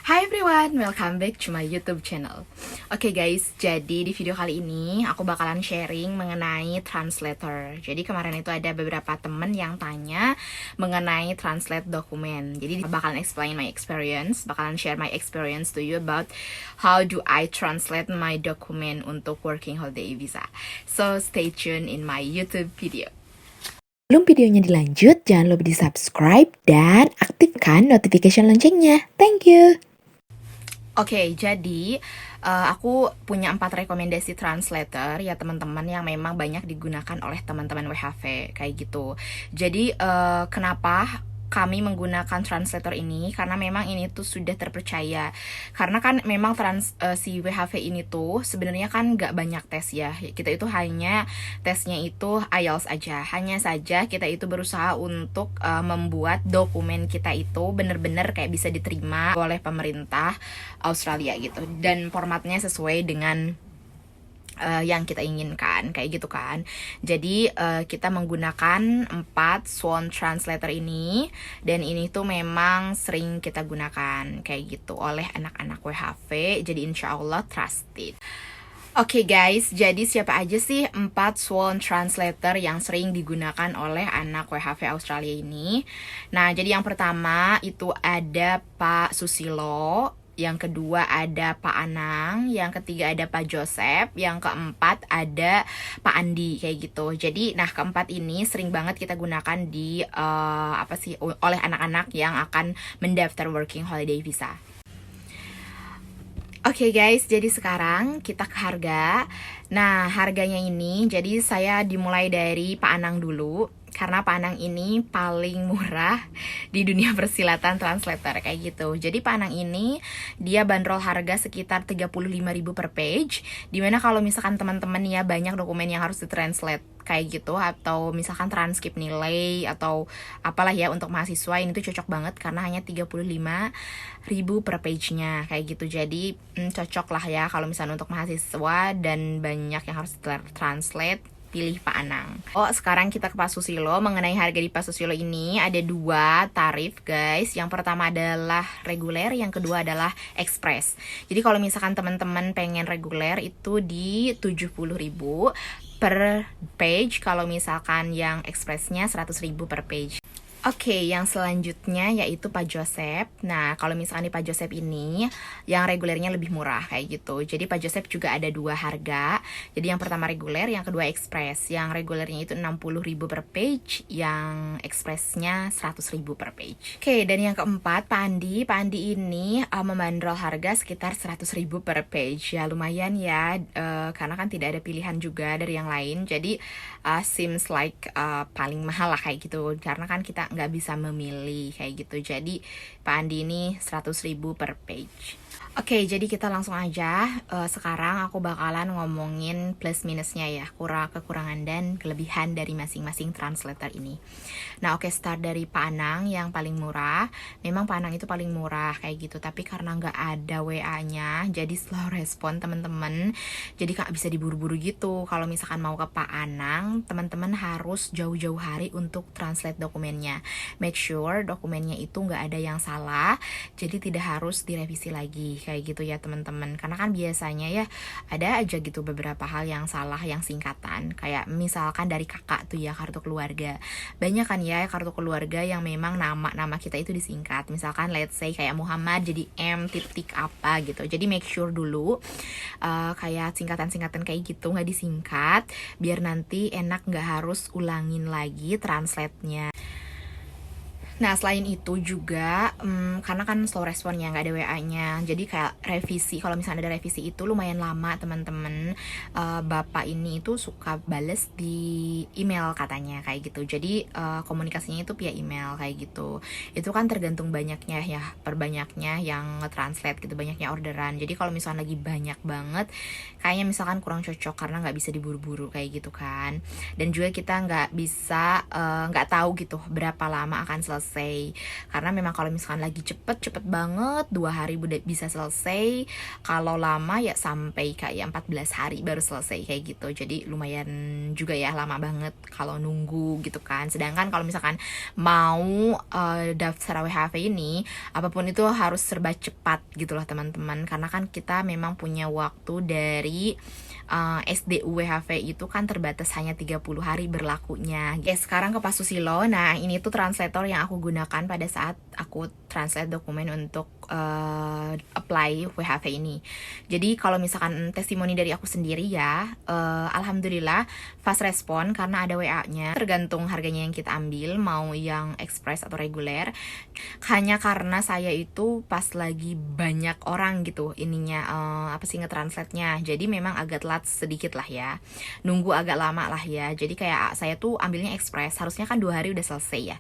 Hi everyone, welcome back to my YouTube channel. Oke guys, jadi di video kali ini aku bakalan sharing mengenai translator. Jadi kemarin itu ada beberapa temen yang tanya mengenai translate dokumen. Jadi bakalan explain my experience, bakalan share my experience to you about how do I translate my document untuk working holiday visa. So stay tuned in my YouTube video. Sebelum videonya dilanjut, jangan lupa di subscribe dan aktifkan notification loncengnya. Thank you. Oke, jadi aku punya 4 rekomendasi translator ya teman-teman yang memang banyak digunakan oleh teman-teman WHV kayak gitu. Jadi kenapa kami menggunakan translator ini? Karena memang ini tuh sudah terpercaya. Karena kan memang si WHV ini tuh sebenarnya kan nggak banyak tes ya. Kita itu hanya tesnya itu IELTS aja. Hanya saja kita itu berusaha untuk membuat dokumen kita itu bener-bener kayak bisa diterima oleh pemerintah Australia gitu. Dan formatnya sesuai dengan yang kita inginkan kayak gitu kan. Jadi kita menggunakan 4 Swan Translator ini, dan ini tuh memang sering kita gunakan kayak gitu oleh anak-anak WHV. Jadi insya Allah trusted. Oke guys, jadi siapa aja sih 4 Swan Translator yang sering digunakan oleh anak WHV Australia ini? Nah, jadi yang pertama itu ada Pak Susilo, yang kedua ada Pak Anang, yang ketiga ada Pak Joseph, yang keempat ada Pak Andi kayak gitu. Jadi, nah keempat ini sering banget kita gunakan di oleh anak-anak yang akan mendaftar working holiday visa. Oke guys, jadi sekarang kita ke harga. Nah, harganya ini, jadi saya dimulai dari Pak Anang dulu. Karena Pak Anang ini paling murah di dunia persilatan translator kayak gitu. Jadi Pak Anang ini dia bandrol harga sekitar 35.000 per page. Dimana kalau misalkan teman-teman ya banyak dokumen yang harus ditranslate kayak gitu, atau misalkan transkrip nilai atau apalah ya untuk mahasiswa, ini tuh cocok banget karena hanya 35.000 per page-nya kayak gitu. Jadi cocok lah ya kalau misalnya untuk mahasiswa dan banyak yang harus translate, pilih Pak Anang. Sekarang kita ke Pak Susilo. Mengenai harga di Pak Susilo ini ada 2 tarif guys. Yang pertama adalah reguler, yang kedua adalah express. Jadi kalau misalkan teman-teman pengen reguler itu di 70.000 per page, kalau misalkan yang expressnya 100.000 per page. Oke, yang selanjutnya yaitu Pak Joseph. Nah, kalau misalkan di Pak Joseph ini yang regulernya lebih murah kayak gitu. Jadi Pak Joseph juga ada 2 harga. Jadi yang pertama reguler, yang kedua express. Yang regulernya itu 60.000 per page, yang expressnya 100.000 per page. Oke, dan yang keempat Pak Andi. Pak Andi ini membandrol harga sekitar 100.000 per page. Ya lumayan ya, karena kan tidak ada pilihan juga dari yang lain. Jadi seems like paling mahal lah kayak gitu. Karena kan kita nggak bisa memilih kayak gitu. Jadi Pak Andi ini 100.000 per page. Oke, jadi kita langsung aja. Sekarang aku bakalan ngomongin plus minusnya ya, kekurangan dan kelebihan dari masing-masing translator ini. Nah, oke, start dari Pak Anang yang paling murah. Memang Pak Anang itu paling murah kayak gitu, tapi karena nggak ada WA-nya, jadi slow respon teman-teman. Jadi nggak bisa diburu-buru gitu. Kalau misalkan mau ke Pak Anang, teman-teman harus jauh-jauh hari untuk translate dokumennya. Make sure dokumennya itu nggak ada yang salah, jadi tidak harus direvisi lagi kayak gitu ya teman-teman. Karena kan biasanya ya ada aja gitu beberapa hal yang salah, yang singkatan. Kayak misalkan dari kakak tuh ya, kartu keluarga. Banyak kan ya kartu keluarga yang memang nama kita itu disingkat. Misalkan let's say kayak Muhammad jadi M titik apa gitu. Jadi make sure dulu kayak singkatan-singkatan kayak gitu nggak disingkat, biar nanti enak nggak harus ulangin lagi translate-nya. Nah, selain itu juga karena kan slow responnya, nggak ada WA-nya, jadi kayak revisi, kalau misalnya ada revisi itu lumayan lama teman-teman. Bapak ini itu suka bales di email katanya kayak gitu. Jadi komunikasinya itu via email kayak gitu. Itu kan tergantung banyaknya ya, perbanyaknya yang nge-translate gitu, banyaknya orderan. Jadi kalau misalnya lagi banyak banget, kayaknya misalkan kurang cocok karena nggak bisa diburu-buru kayak gitu kan. Dan juga kita nggak bisa nggak tahu gitu berapa lama akan selesai selesai. Karena memang kalau misalkan lagi cepet banget 2 hari udah bisa selesai. Kalau lama ya sampai kayak 14 hari baru selesai kayak gitu. Jadi lumayan juga ya, lama banget kalau nunggu gitu kan. Sedangkan kalau misalkan mau daftar WHV ini, apapun itu harus serba cepat gitu loh teman-teman. Karena kan kita memang punya waktu dari SDU WHV itu kan terbatas hanya 30 hari berlakunya. Sekarang ke Pak Susilo. Nah, ini tuh translator yang aku gunakan pada saat aku translate dokumen untuk apply WHV ini. Jadi kalau misalkan testimoni dari aku sendiri ya, alhamdulillah fast respon karena ada WA-nya. Tergantung harganya yang kita ambil, mau yang express atau reguler. Hanya karena saya itu pas lagi banyak orang gitu ininya ngetranslate-nya. Jadi memang agak telat sedikit lah ya. Nunggu agak lama lah ya. Jadi kayak saya tuh ambilnya express. Harusnya kan 2 hari udah selesai ya.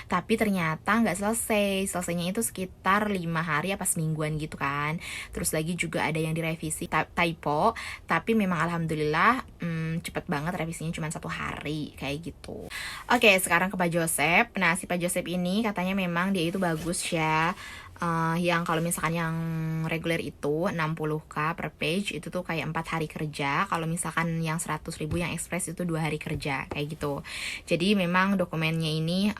Tapi ternyata nggak selesai. Selesainya itu sekitar 5 hari apa semingguan gitu kan. Terus lagi juga ada yang direvisi typo. Tapi memang alhamdulillah cepet banget, revisinya cuma 1 hari kayak gitu. Oke, sekarang ke Pak Joseph. Nah, si Pak Joseph ini katanya memang dia itu bagus ya. Yang kalau misalkan yang reguler itu 60k per page itu tuh kayak 4 hari kerja. Kalau misalkan yang 100.000 yang express itu 2 hari kerja kayak gitu. Jadi memang dokumennya ini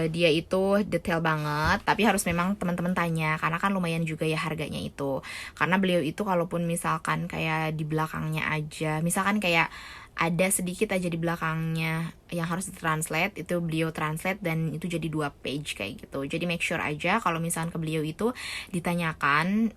dia itu detail banget, tapi harus memang teman-teman tanya karena kan lumayan juga ya harganya itu. Karena beliau itu kalaupun misalkan kayak di belakangnya aja, misalkan kayak ada sedikit aja di belakangnya yang harus ditranslate, itu beliau translate dan itu jadi 2 page kayak gitu. Jadi make sure aja kalau misalkan ke beliau itu ditanyakan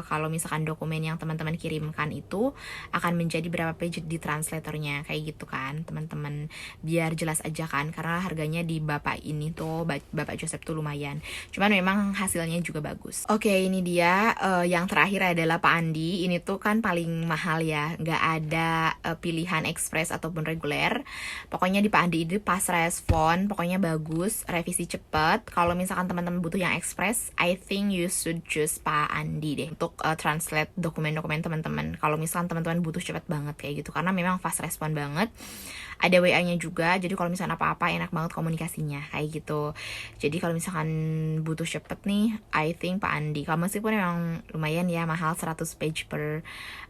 kalau misalkan dokumen yang teman-teman kirimkan itu akan menjadi berapa page di translatornya kayak gitu kan teman-teman, biar jelas aja kan, karena harganya di bapak ini tuh Bapak Joseph tuh lumayan, cuman memang hasilnya juga bagus. Oke, ini dia yang terakhir adalah Pak Andi. Ini tuh kan paling mahal ya, nggak ada pilihan express ataupun reguler. Pokoknya di Pak Andi ini pas respon, pokoknya bagus, revisi cepet. Kalau misalkan teman-teman butuh yang express, I think you should choose Pak Andi deh untuk translate dokumen-dokumen teman-teman. Kalau misalkan teman-teman butuh cepet banget kayak gitu, karena memang fast respon banget. Ada WA-nya juga, jadi kalau misalkan apa-apa enak banget komunikasinya kayak gitu. Jadi kalau misalkan butuh cepet nih, I think Pak Andi. Kalau meskipun memang lumayan ya mahal, 100 page per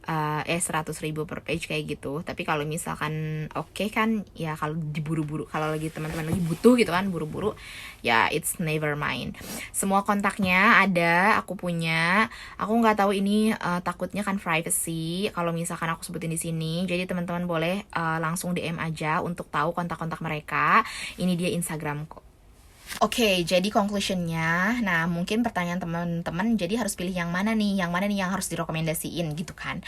100.000 per page kayak gitu. Tapi kalau misalkan oke kan ya, kalau diburu-buru, kalau lagi teman-teman lagi butuh gitu kan, buru-buru ya it's never mind. Semua kontaknya ada, aku punya. Aku nggak tahu ini takutnya kan privacy kalau misalkan aku sebutin di sini. Jadi teman-teman boleh langsung DM aja untuk tahu kontak-kontak mereka. Ini dia Instagramku. Oke, jadi conclusionnya, nah mungkin pertanyaan teman-teman, jadi harus pilih yang mana nih yang harus direkomendasiin gitu kan.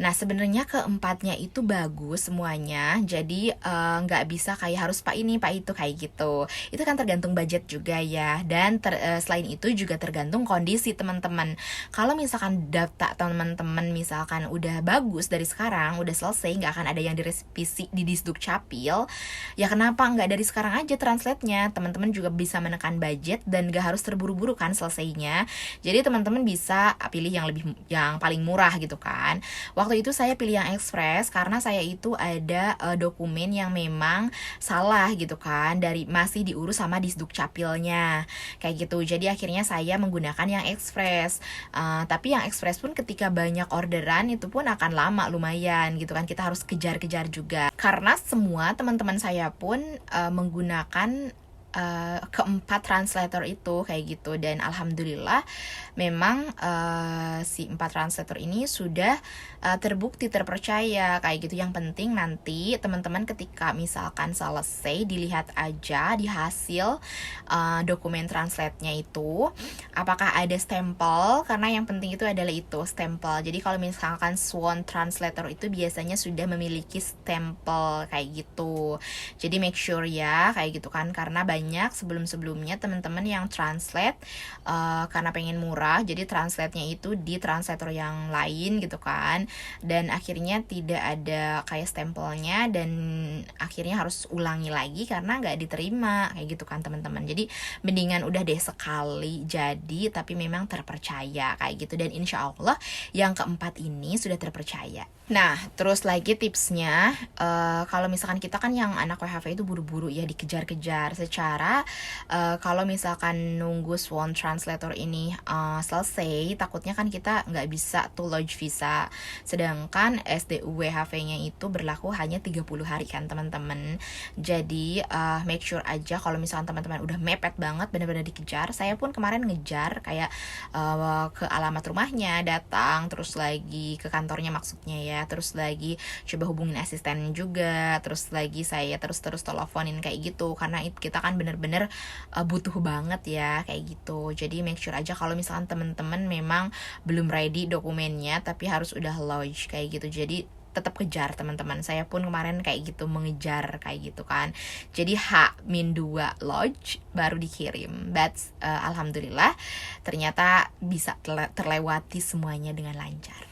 Nah sebenarnya keempatnya itu bagus semuanya, jadi nggak bisa kayak harus Pak ini, Pak itu kayak gitu. Itu kan tergantung budget juga ya, dan selain itu juga tergantung kondisi teman-teman. Kalau misalkan data teman-teman misalkan udah bagus dari sekarang, udah selesai, nggak akan ada yang direvisi di Disduk Capil, ya kenapa nggak dari sekarang aja translate-nya? Teman-teman juga bisa menekan budget dan gak harus terburu-buru kan selesainya. Jadi teman-teman bisa pilih yang paling murah gitu kan. Waktu itu saya pilih yang express karena saya itu ada dokumen yang memang salah gitu kan, dari masih diurus sama Disduk Capilnya kayak gitu. Jadi akhirnya saya menggunakan yang express. Tapi yang express pun ketika banyak orderan itu pun akan lama lumayan gitu kan. Kita harus kejar-kejar juga. Karena semua teman-teman saya pun menggunakan keempat translator itu kayak gitu, dan alhamdulillah memang si 4 translator ini sudah terbukti terpercaya kayak gitu. Yang penting nanti teman-teman ketika misalkan selesai, dilihat aja di hasil dokumen translate-nya itu apakah ada stempel, karena yang penting itu adalah itu stempel. Jadi kalau misalkan Swan translator itu biasanya sudah memiliki stempel kayak gitu. Jadi make sure ya kayak gitu kan, karena banyak sebelum-sebelumnya teman-teman yang translate karena pengen murah, jadi translate-nya itu di translator yang lain gitu kan, dan akhirnya tidak ada kayak stempelnya, dan akhirnya harus ulangi lagi karena nggak diterima kayak gitu kan teman-teman. Jadi mendingan udah deh sekali jadi pribadi tapi memang terpercaya kayak gitu. Dan insya Allah yang keempat ini sudah terpercaya. Nah, terus lagi tipsnya, kalau misalkan kita kan yang anak WHV itu buru-buru ya, dikejar-kejar secara kalau misalkan nunggu Swan Translator ini selesai, takutnya kan kita nggak bisa tuh lodge visa. Sedangkan SDU WHV-nya itu berlaku hanya 30 hari kan teman-teman. Jadi make sure aja kalau misalkan teman-teman udah mepet banget, benar-benar dikejar. Saya pun kemarin ngejar kayak ke alamat rumahnya, datang, terus lagi ke kantornya maksudnya ya, terus lagi coba hubungin asisten juga, terus lagi saya terus teleponin kayak gitu, karena kita kan bener-bener butuh banget ya kayak gitu. Jadi make sure aja kalau misalkan temen-temen memang belum ready dokumennya tapi harus udah lodge kayak gitu. Jadi tetap kejar teman-teman. Saya pun kemarin kayak gitu mengejar kayak gitu kan. Jadi H-2 lodge baru dikirim. That's alhamdulillah ternyata bisa terlewati semuanya dengan lancar.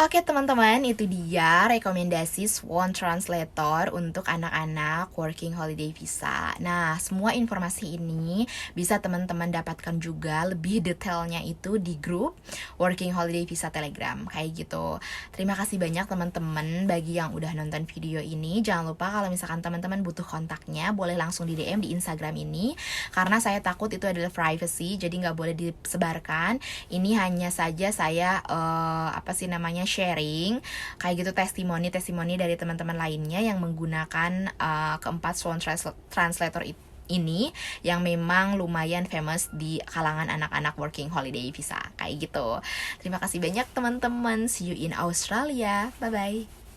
Oke teman-teman, itu dia rekomendasi Swan Translator untuk anak-anak working holiday visa. Nah, semua informasi ini bisa teman-teman dapatkan juga lebih detailnya itu di grup working holiday visa Telegram kayak gitu. Terima kasih banyak teman-teman bagi yang udah nonton video ini. Jangan lupa kalau misalkan teman-teman butuh kontaknya, boleh langsung di DM di Instagram ini, karena saya takut itu adalah privacy, jadi nggak boleh disebarkan. Ini hanya saja saya sharing kayak gitu, testimoni dari teman-teman lainnya yang menggunakan keempat Swan Translator ini yang memang lumayan famous di kalangan anak-anak working holiday visa kayak gitu. Terima kasih banyak teman-teman, see you in Australia, bye bye.